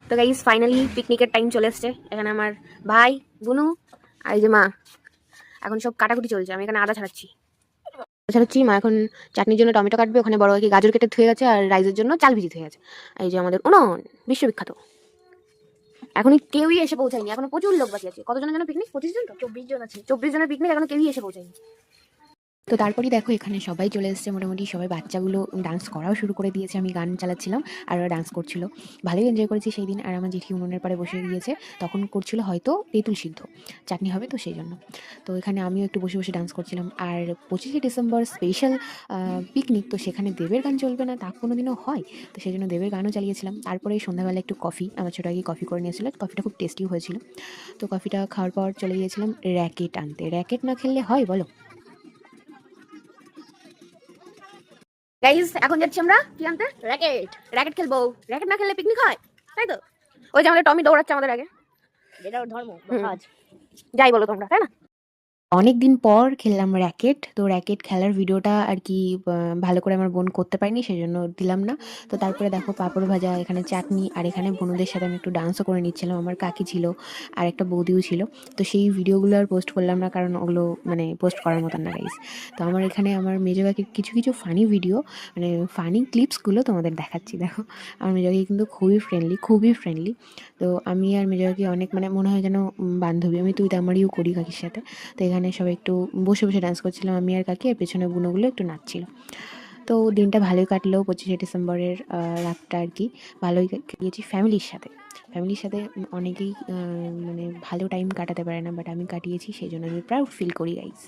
তো guys finally পিকনিকের time চলে এসছে। এখানে আমার ভাই, বুনু আর এই যে মা। এখন সব কাটাকুটি চলছে, আমি এখানে আদা ছাড়াচ্ছি। মা এখন চাটনির জন্য টমেটো কাটবে, ওখানে বড় কি গাজর কেটে ধুয়ে গেছে, আর রাইসের জন্য চাল ভিজিয়ে ধুয়ে গেছে। এই যে আমাদের উনুন, বিশ্ববিখ্যাত। এখনই কেউই এসে পৌঁছায়নি, এখনো প্রচুর লোক বাকি আছে। কতজনের জন্য পিকনিক? 25 জন, তো 24 জন আছে। 24 জনের পিকনিক, এখনো কেউই এসে পৌঁছায়নি। তো তারপরেই দেখো এখানে সবাই চলে এসেছে, মোটামুটি সবাই বাচ্চাগুলো ডান্স করাও শুরু করে দিয়েছে। আমি গান চালাচ্ছিলাম আর ওরা ডান্স করছিল। ভালোই এনজয় করেছি সেই দিন। আর আমার জেঠি উনুনের পাড়ে বসে গিয়েছে, তখন করছিল হয়তো তেঁতুল সিদ্ধ, চাটনি হবে তো সেই জন্য। তো এখানে আমিও একটু বসে বসে ডান্স করছিলাম। আর 25শে ডিসেম্বর স্পেশাল পিকনিক, তো সেখানে দেবের গান চলবে না তা কোনোদিনও হয়? তো সেই জন্য দেবের গানও চালিয়েছিলাম। তারপরে সন্ধ্যাবেলা একটু কফি, আমার ছোটো আগে কফি করে নিয়েছিল, কফিটা খুব টেস্টিও হয়েছিল। তো কফিটা খাওয়ার পর চলে গিয়েছিলাম র্যাকেট আনতে। র্যাকেট না খেললে হয় বলো? গাইস এখন যাচ্ছি আমরা কি আনতে? র্যাকেট। র্যাকেট খেলবো। র্যাকেট না খেললে পিকনিক হয়, তাই তো? ওই যে আমাদের টমি দৌড়াচ্ছে আমাদের আগে, যেটা ওর ধর্ম বা কাজ, যাই বলো তোমরা, তাই না? অনেকদিন পর খেললাম র্যাকেট। তো র্যাকেট খেলার ভিডিওটা আর কি ভালো করে আমার বোন করতে পারেনি, সেজন্য দিলাম না। তো তারপরে দেখো পাঁপড় ভাজা, এখানে চাটনি, আর এখানে বোনদের সাথে আমি একটু ডান্সও করে নিচ্ছিলাম। আমার কাকি ছিল আর একটা বৌদিও ছিল। তো সেই ভিডিওগুলো আর পোস্ট করলাম না, কারণ ওগুলো মানে পোস্ট করার মতন না গাইস। তো আমার এখানে আমার মেজো কাকির কিছু কিছু ফানি ভিডিও, মানে ফানি ক্লিপসগুলো তোমাদের দেখাচ্ছি। দেখো আমার মেজো কাকি কিন্তু খুবই ফ্রেন্ডলি, খুবই ফ্রেন্ডলি। তো আমি আর মেজো কাকি অনেক মানে মনে হয় যেন বান্ধবী। আমি তুই তামারিও করি কাকির সাথে। তো এখানে সবাই একটু বসে বসে ডান্স করছিলাম আমি আর কাকি, আর পেছনে বুনোগুলো একটু নাচছিল। তো দিনটা ভালোই কাটলো 25শে ডিসেম্বরের রাতটা আর কি। ভালোই কাটিয়েছি ফ্যামিলির সাথে। ফ্যামিলির সাথে অনেকেই মানে ভালো টাইম কাটাতে পারে না, বাট আমি কাটিয়েছি, সেই জন্য আমি প্রাউড ফিল করি গাইস।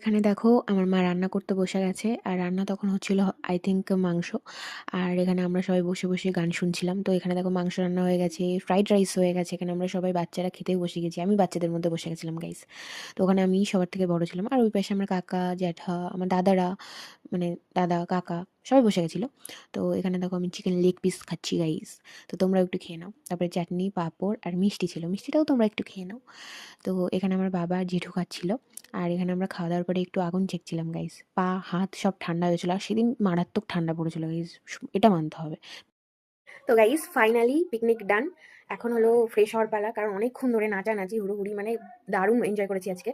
এখানে দেখো আমার মা রান্না করতে বসে গেছে, আর রান্না তখন হচ্ছিল আই থিঙ্ক মাংস। আর এখানে আমরা সবাই বসে বসে গান শুনছিলাম। তো এখানে দেখো মাংস রান্না হয়ে গেছে, ফ্রাইড রাইস হয়ে গেছে। এখানে আমরা সবাই বাচ্চারা খেতেও বসে গেছি, আমি বাচ্চাদের মধ্যে বসে গেছিলাম গাইস। তো ওখানে আমি সবার থেকে বড় ছিলাম, আর ওই পাশে আমার কাকা জ্যাঠা, আমার দাদারা, মানে দাদা কাকা সবাই বসে গেছিলো। তো এখানে দেখো আমি চিকেন লেগ পিস খাচ্ছি গাইস। তো তোমরা একটু খেয়ে নাও। তারপরে চাটনি, পাঁপড় আর মিষ্টি ছিল, মিষ্টিটাও তোমরা একটু খেয়ে নাও। তো এখানে আমার বাবা আর জেঠু খাচ্ছিল। আর এখানে আমরা খাওয়া দাওয়ার পরে একটু আগুন চেকছিলাম গাইস। পা হাত সব ঠান্ডা হয়েছিল, আর সেদিন মারাত্মক ঠান্ডা পড়েছিল গাইস, এটা মানতে হবে। তো গাইস ফাইনালি পিকনিক ডান। এখন হলো ফ্রেশ হওয়ার পালা, কারণ অনেকক্ষণ ধরে নাচানাচি হুড়োহুড়ি, মানে দারুণ এনজয় করেছি আজকে।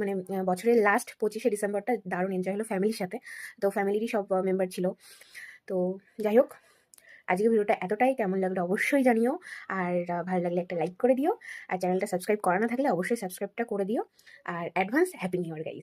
মানে বছরের লাস্ট 25শে ডিসেম্বরটা দারুণ এনজয় হলো ফ্যামিলির সাথে। তো ফ্যামিলিরই সব মেম্বার ছিল। তো যাই হোক, আজকে ভিডিওটা এতটাই। কেমন লাগলো অবশ্যই জানিও। আর ভালো লাগলে একটা লাইক করে দিও। আর চ্যানেলটা সাবস্ক্রাইব করা না থাকলে অবশ্যই সাবস্ক্রাইবটা করে দিও। আর advance happy new year guys.